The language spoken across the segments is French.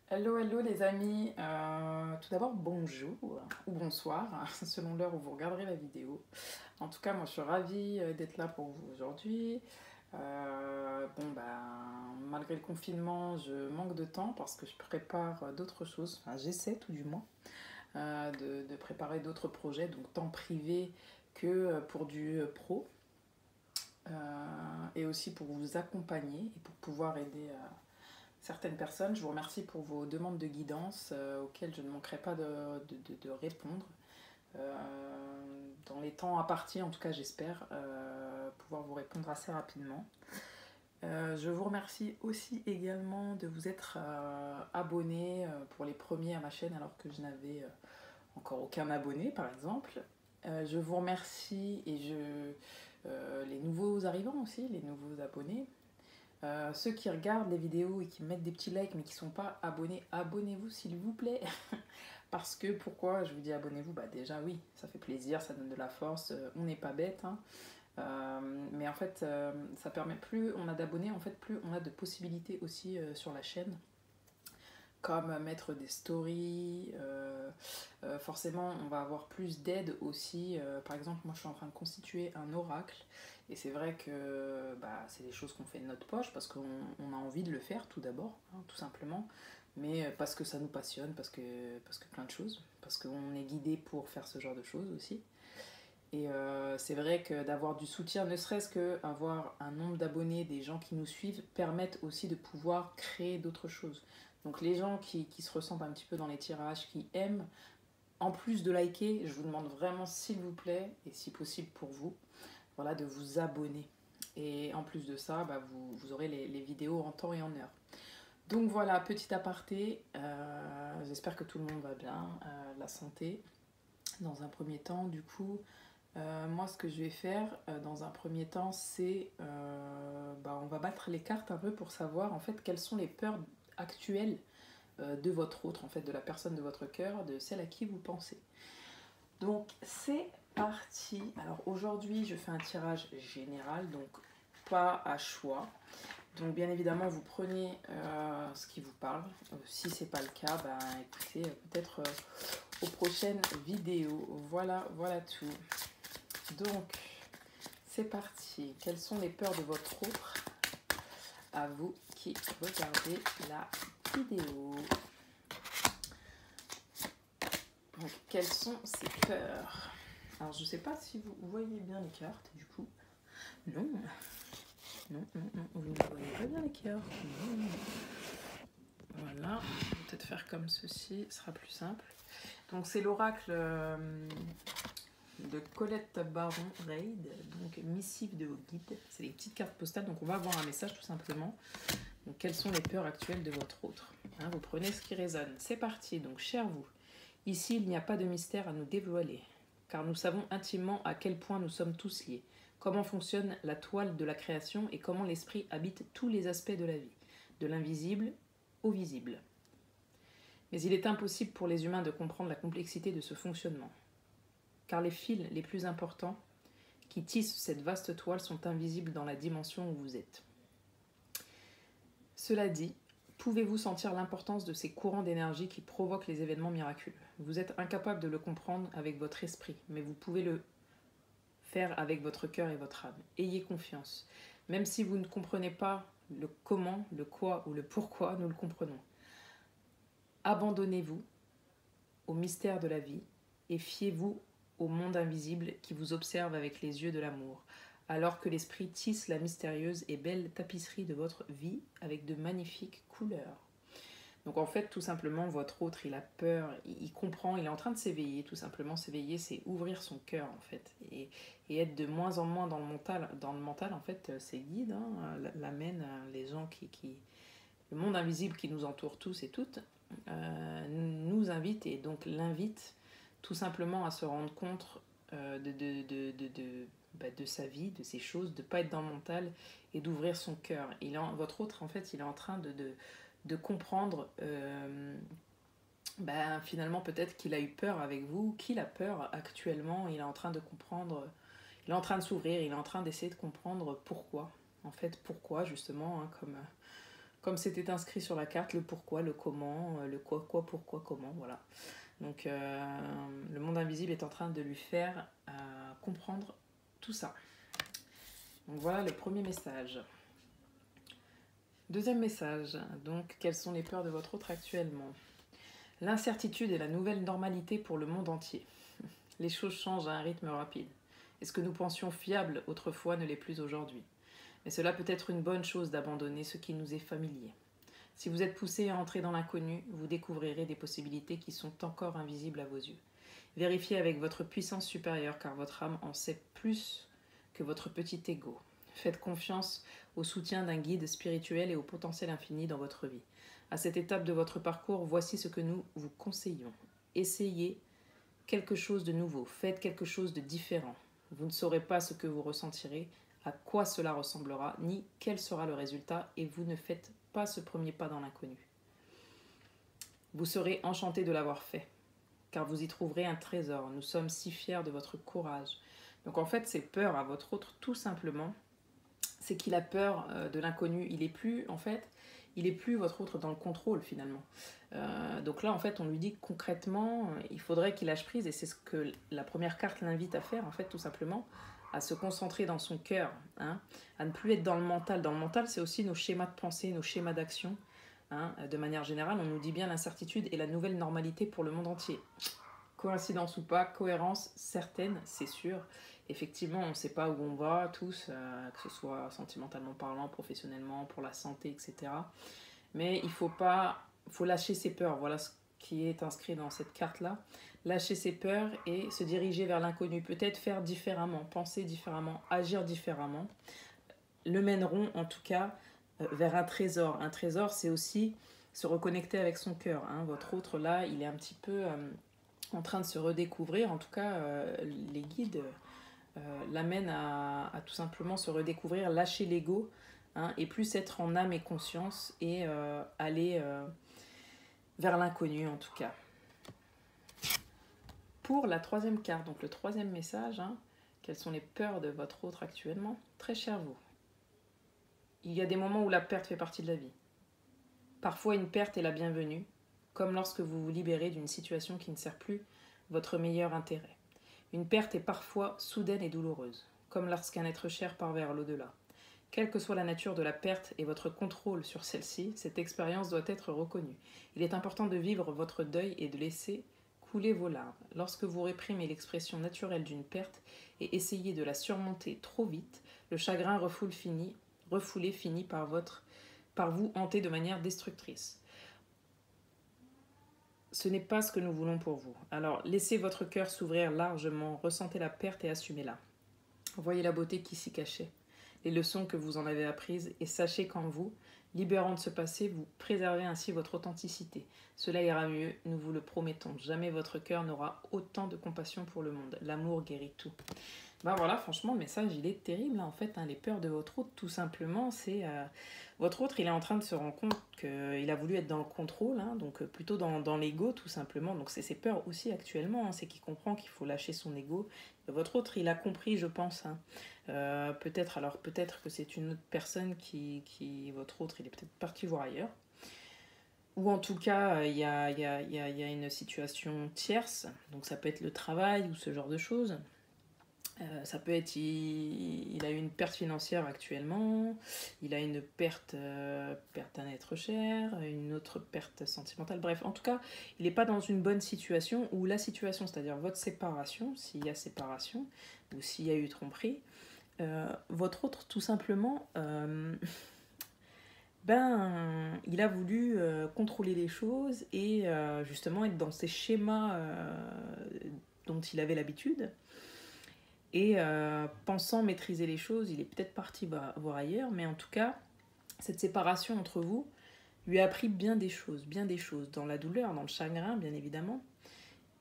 Hello, hello les amis. Tout d'abord, bonjour ou bonsoir, selon l'heure où vous regarderez la vidéo. En tout cas, moi je suis ravie d'être là pour vous aujourd'hui. Malgré le confinement, je manque de temps parce que je prépare d'autres choses. Enfin, j'essaie tout du moins de préparer d'autres projets, donc tant privé que pour du pro. Et aussi pour vous accompagner et pour pouvoir aider certaines personnes. Je vous remercie pour vos demandes de guidance auxquelles je ne manquerai pas de répondre. Euh, dans les temps impartis, en tout cas j'espère pouvoir vous répondre assez rapidement. Je vous remercie aussi également de vous être abonné pour les premiers à ma chaîne alors que je n'avais encore aucun abonné par exemple. Je vous remercie et les nouveaux arrivants aussi, les nouveaux abonnés. Ceux qui regardent les vidéos et qui mettent des petits likes mais qui ne sont pas abonnés, abonnez-vous s'il vous plaît. Parce que pourquoi je vous dis abonnez-vous? Bah déjà oui, ça fait plaisir, ça donne de la force, on n'est pas bête. Hein. Mais en fait, ça permet plus on a d'abonnés, en fait plus on a de possibilités aussi sur la chaîne. Comme mettre des stories, forcément on va avoir plus d'aide aussi. Par exemple, moi je suis en train de constituer un oracle et c'est vrai que c'est des choses qu'on fait de notre poche parce qu'on a envie de le faire tout d'abord, hein, tout simplement, mais parce que ça nous passionne, parce que plein de choses, parce qu'on est guidé pour faire ce genre de choses aussi. Et c'est vrai que d'avoir du soutien, ne serait-ce qu'avoir un nombre d'abonnés, des gens qui nous suivent, permettent aussi de pouvoir créer d'autres choses. Donc les gens qui se ressentent un petit peu dans les tirages, qui aiment, en plus de liker, je vous demande vraiment s'il vous plaît, et si possible pour vous, voilà, de vous abonner. Et en plus de ça, vous aurez les vidéos en temps et en heure. Donc voilà, petit aparté, j'espère que tout le monde va bien, la santé dans un premier temps du coup. Moi, ce que je vais faire dans un premier temps, c'est on va battre les cartes un peu pour savoir en fait quelles sont les peurs actuelles de votre autre, en fait, de la personne de votre cœur, de celle à qui vous pensez. Donc, c'est parti. Alors aujourd'hui, je fais un tirage général, donc pas à choix. Donc, bien évidemment, vous prenez ce qui vous parle. Si c'est pas le cas, écoutez, peut-être aux prochaines vidéos. Voilà, voilà tout. Donc, c'est parti. Quelles sont les peurs de votre autre à vous qui regardez la vidéo? Donc, quelles sont ces peurs? Alors, je ne sais pas si vous voyez bien les cartes, du coup. Non. Non, non, non, vous ne voyez pas bien les cartes. Non. Voilà. On va peut-être faire comme ceci, ce sera plus simple. Donc, c'est l'oracle de Colette Baron-Reid, donc missive de vos guides. C'est les petites cartes postales, donc on va avoir un message tout simplement. Donc, quelles sont les peurs actuelles de votre autre, hein, vous prenez ce qui résonne. C'est parti, donc cher vous, ici il n'y a pas de mystère à nous dévoiler, car nous savons intimement à quel point nous sommes tous liés, comment fonctionne la toile de la création et comment l'esprit habite tous les aspects de la vie, de l'invisible au visible. Mais il est impossible pour les humains de comprendre la complexité de ce fonctionnement, car les fils les plus importants qui tissent cette vaste toile sont invisibles dans la dimension où vous êtes. Cela dit, pouvez-vous sentir l'importance de ces courants d'énergie qui provoquent les événements miraculeux? Vous êtes incapable de le comprendre avec votre esprit, mais vous pouvez le faire avec votre cœur et votre âme. Ayez confiance. Même si vous ne comprenez pas le comment, le quoi ou le pourquoi, nous le comprenons. Abandonnez-vous au mystère de la vie et fiez-vous au monde invisible qui vous observe avec les yeux de l'amour, alors que l'esprit tisse la mystérieuse et belle tapisserie de votre vie avec de magnifiques couleurs. Donc en fait, tout simplement, votre autre, il a peur, il comprend, il est en train de s'éveiller, tout simplement. S'éveiller, c'est ouvrir son cœur, en fait. Et être de moins en moins dans le mental, en fait, ses guides l'amènent, les gens le monde invisible qui nous entoure tous et toutes, nous invite et donc l'invite tout simplement à se rendre compte de sa vie, de ses choses, de ne pas être dans le mental et d'ouvrir son cœur. Votre autre, en fait, il est en train de comprendre, finalement, peut-être qu'il a eu peur avec vous, qu'il a peur actuellement, il est en train de comprendre, il est en train de s'ouvrir, il est en train d'essayer de comprendre pourquoi. En fait, pourquoi, justement, hein, comme comme c'était inscrit sur la carte, le pourquoi, le comment, le quoi, pourquoi, comment, voilà. Donc le monde invisible est en train de lui faire comprendre tout ça. Donc voilà le premier message. Deuxième message, donc quelles sont les peurs de votre autre actuellement? L'incertitude est la nouvelle normalité pour le monde entier. Les choses changent à un rythme rapide. Et ce que nous pensions fiable autrefois ne l'est plus aujourd'hui. Mais cela peut être une bonne chose d'abandonner ce qui nous est familier. Si vous êtes poussé à entrer dans l'inconnu, vous découvrirez des possibilités qui sont encore invisibles à vos yeux. Vérifiez avec votre puissance supérieure car votre âme en sait plus que votre petit ego. Faites confiance au soutien d'un guide spirituel et au potentiel infini dans votre vie. À cette étape de votre parcours, voici ce que nous vous conseillons. Essayez quelque chose de nouveau, faites quelque chose de différent. Vous ne saurez pas ce que vous ressentirez, à quoi cela ressemblera, ni quel sera le résultat, et vous ne faites pas ce premier pas dans l'inconnu. Vous serez enchanté de l'avoir fait, car vous y trouverez un trésor. Nous sommes si fiers de votre courage. Donc en fait, c'est peur à votre autre, tout simplement. C'est qu'il a peur de l'inconnu. Il est plus votre autre dans le contrôle finalement. Donc là, en fait, on lui dit concrètement, il faudrait qu'il lâche prise, et c'est ce que la première carte l'invite à faire, en fait, tout simplement, à se concentrer dans son cœur, hein, à ne plus être dans le mental. Dans le mental, c'est aussi nos schémas de pensée, nos schémas d'action. Hein. De manière générale, on nous dit bien l'incertitude est la nouvelle normalité pour le monde entier. Coïncidence ou pas, cohérence certaine, c'est sûr. Effectivement, on ne sait pas où on va tous, que ce soit sentimentalement parlant, professionnellement, pour la santé, etc. Mais il faut lâcher ses peurs. Voilà ce qui est inscrit dans cette carte-là. Lâcher ses peurs et se diriger vers l'inconnu. Peut-être faire différemment, penser différemment, agir différemment. Le mèneront en tout cas vers un trésor. Un trésor, c'est aussi se reconnecter avec son cœur. Hein. Votre autre, là, il est un petit peu en train de se redécouvrir. En tout cas, les guides l'amènent à tout simplement se redécouvrir, lâcher l'ego, hein, et plus être en âme et conscience et aller vers l'inconnu en tout cas. Pour la troisième carte, donc le troisième message, hein, quelles sont les peurs de votre autre actuellement? Très cher vous. Il y a des moments où la perte fait partie de la vie. Parfois une perte est la bienvenue, comme lorsque vous vous libérez d'une situation qui ne sert plus votre meilleur intérêt. Une perte est parfois soudaine et douloureuse, comme lorsqu'un être cher part vers l'au-delà. Quelle que soit la nature de la perte et votre contrôle sur celle-ci, cette expérience doit être reconnue. Il est important de vivre votre deuil et de laisser couler vos larmes. Lorsque vous réprimez l'expression naturelle d'une perte et essayez de la surmonter trop vite, le chagrin refoulé finit par vous hanter de manière destructrice. Ce n'est pas ce que nous voulons pour vous. Alors, laissez votre cœur s'ouvrir largement, ressentez la perte et assumez-la. Voyez la beauté qui s'y cachait, les leçons que vous en avez apprises, et sachez qu'en vous, libérant de ce passé, vous préservez ainsi votre authenticité. Cela ira mieux, nous vous le promettons. Jamais votre cœur n'aura autant de compassion pour le monde. L'amour guérit tout. Ben voilà, franchement, le message, il est terrible, hein, en fait. Hein, les peurs de votre autre, tout simplement, c'est... votre autre, il est en train de se rendre compte qu'il a voulu être dans le contrôle, hein, donc plutôt dans l'ego, tout simplement. Donc c'est ses peurs aussi actuellement, hein, c'est qu'il comprend qu'il faut lâcher son ego. Votre autre, il a compris, je pense. Hein. Peut-être que c'est une autre personne votre autre, il est peut-être parti voir ailleurs. Ou en tout cas, il y a une situation tierce, donc ça peut être le travail ou ce genre de choses. Ça peut être, il a eu une perte financière actuellement, il a une perte d'un être cher, une autre perte sentimentale, bref, en tout cas, il n'est pas dans une bonne situation, ou la situation, c'est-à-dire votre séparation, s'il y a séparation, ou s'il y a eu tromperie, votre autre, tout simplement, il a voulu contrôler les choses et justement être dans ces schémas dont il avait l'habitude. Et pensant maîtriser les choses, il est peut-être parti voir ailleurs, mais en tout cas, cette séparation entre vous lui a appris bien des choses, dans la douleur, dans le chagrin, bien évidemment,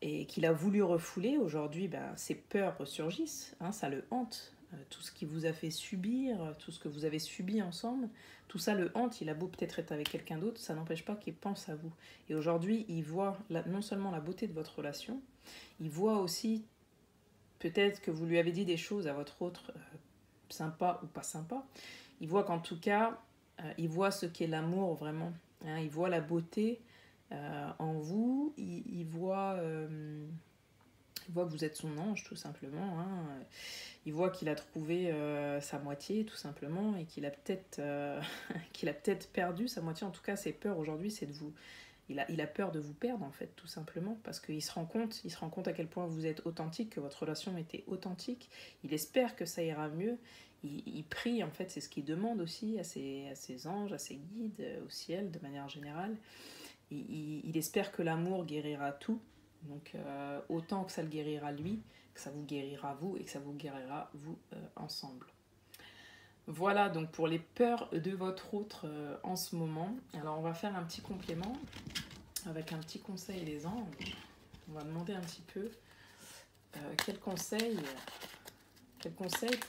et qu'il a voulu refouler. Aujourd'hui, ses peurs ressurgissent, hein, ça le hante. Tout ce qui vous a fait subir, tout ce que vous avez subi ensemble, tout ça le hante. Il a beau peut-être être avec quelqu'un d'autre, ça n'empêche pas qu'il pense à vous. Et aujourd'hui, il voit non seulement la beauté de votre relation, il voit aussi peut-être que vous lui avez dit des choses à votre autre, sympa ou pas sympa. Il voit qu'en tout cas, il voit ce qu'est l'amour vraiment. Hein, il voit la beauté en vous. Il voit que vous êtes son ange, tout simplement. Hein. Il voit qu'il a trouvé sa moitié, tout simplement, et qu'il a peut-être qu'il a peut-être perdu sa moitié. En tout cas, ses peurs aujourd'hui, c'est de vous... Il a peur de vous perdre, en fait, tout simplement, parce qu'il se rend compte à quel point vous êtes authentique, que votre relation était authentique. Il espère que ça ira mieux. Il prie, en fait, c'est ce qu'il demande aussi à ses anges, à ses guides, au ciel, de manière générale. Il espère que l'amour guérira tout. Donc, autant que ça le guérira lui, que ça vous guérira vous et que ça vous guérira vous ensemble. Voilà donc pour les peurs de votre autre en ce moment. Alors on va faire un petit complément avec un petit conseil des anges. On va demander un petit peu quel conseil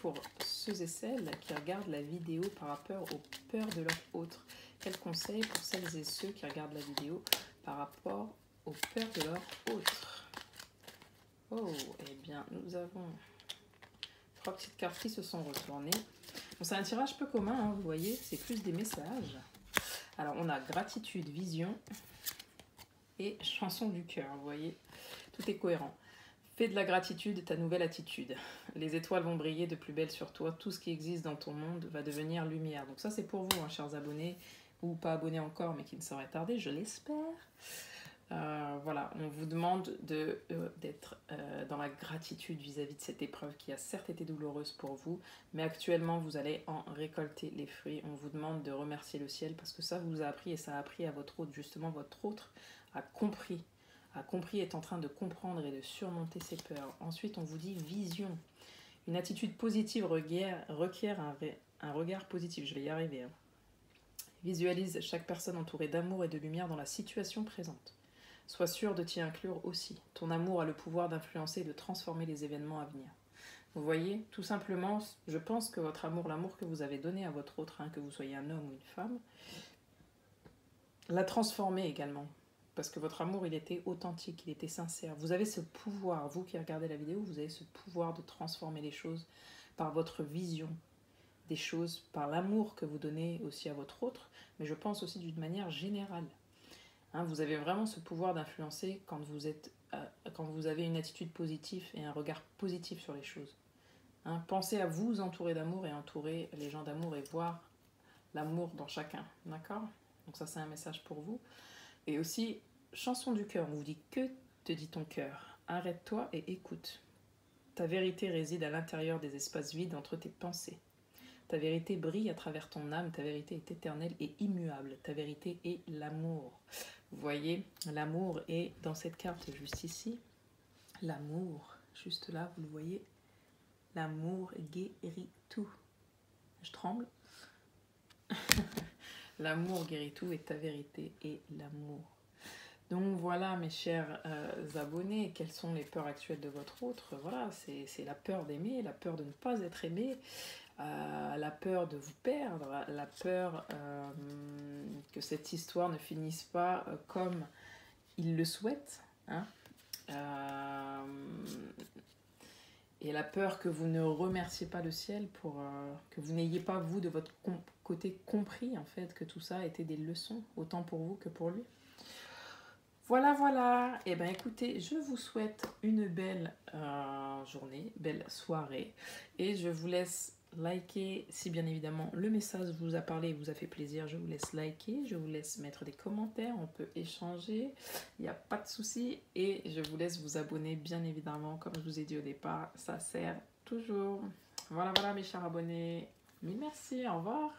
pour ceux et celles qui regardent la vidéo par rapport aux peurs de leur autre. Quel conseil pour celles et ceux qui regardent la vidéo par rapport aux peurs de leur autre. Oh, eh bien nous avons 3 petites cartes qui se sont retournées. Bon, c'est un tirage peu commun, hein, vous voyez, c'est plus des messages. Alors, on a gratitude, vision et chanson du cœur, vous voyez, tout est cohérent. Fais de la gratitude ta nouvelle attitude. Les étoiles vont briller de plus belle sur toi. Tout ce qui existe dans ton monde va devenir lumière. Donc ça, c'est pour vous, hein, chers abonnés, ou pas abonnés encore, mais qui ne sauraient tarder, je l'espère. Voilà, on vous demande d'être dans la gratitude vis-à-vis de cette épreuve qui a certes été douloureuse pour vous, mais actuellement vous allez en récolter les fruits. On vous demande de remercier le ciel parce que ça vous a appris et ça a appris à votre autre. Justement, votre autre a compris, est en train de comprendre et de surmonter ses peurs. Ensuite, on vous dit vision. Une attitude positive requiert un regard positif. Je vais y arriver. Hein. Visualise chaque personne entourée d'amour et de lumière dans la situation présente. Sois sûr de t'y inclure aussi. Ton amour a le pouvoir d'influencer et de transformer les événements à venir. Vous voyez, tout simplement, je pense que votre amour, l'amour que vous avez donné à votre autre, hein, que vous soyez un homme ou une femme, l'a transformé également. Parce que votre amour, il était authentique, il était sincère. Vous avez ce pouvoir, vous qui regardez la vidéo, vous avez ce pouvoir de transformer les choses par votre vision des choses, par l'amour que vous donnez aussi à votre autre, mais je pense aussi d'une manière générale. Hein, vous avez vraiment ce pouvoir d'influencer quand vous avez une attitude positive et un regard positif sur les choses. Hein, pensez à vous entourer d'amour et entourer les gens d'amour et voir l'amour dans chacun. D'accord ? Donc ça, c'est un message pour vous. Et aussi, chanson du cœur. On vous dit « Que te dit ton cœur ?» Arrête-toi et écoute. Ta vérité réside à l'intérieur des espaces vides entre tes pensées. Ta vérité brille à travers ton âme. Ta vérité est éternelle et immuable. Ta vérité est l'amour. Vous voyez, l'amour est dans cette carte juste ici. L'amour, juste là, vous le voyez. L'amour guérit tout. Je tremble. L'amour guérit tout et ta vérité est l'amour. Donc voilà mes chers abonnés, quelles sont les peurs actuelles de votre autre? Voilà, c'est la peur d'aimer, la peur de ne pas être aimé, la peur de vous perdre, la peur que cette histoire ne finisse pas comme il le souhaite, hein, et la peur que vous ne remerciez pas le ciel pour que vous n'ayez pas vous de votre côté compris en fait que tout ça était des leçons autant pour vous que pour lui. Voilà, voilà. Et bien écoutez, je vous souhaite une belle journée, belle soirée. Et je vous laisse liker si bien évidemment le message vous a parlé et vous a fait plaisir. Je vous laisse liker, je vous laisse mettre des commentaires, on peut échanger, il n'y a pas de souci. Et je vous laisse vous abonner bien évidemment, comme je vous ai dit au départ, ça sert toujours. Voilà, voilà mes chers abonnés. Mille merci, au revoir.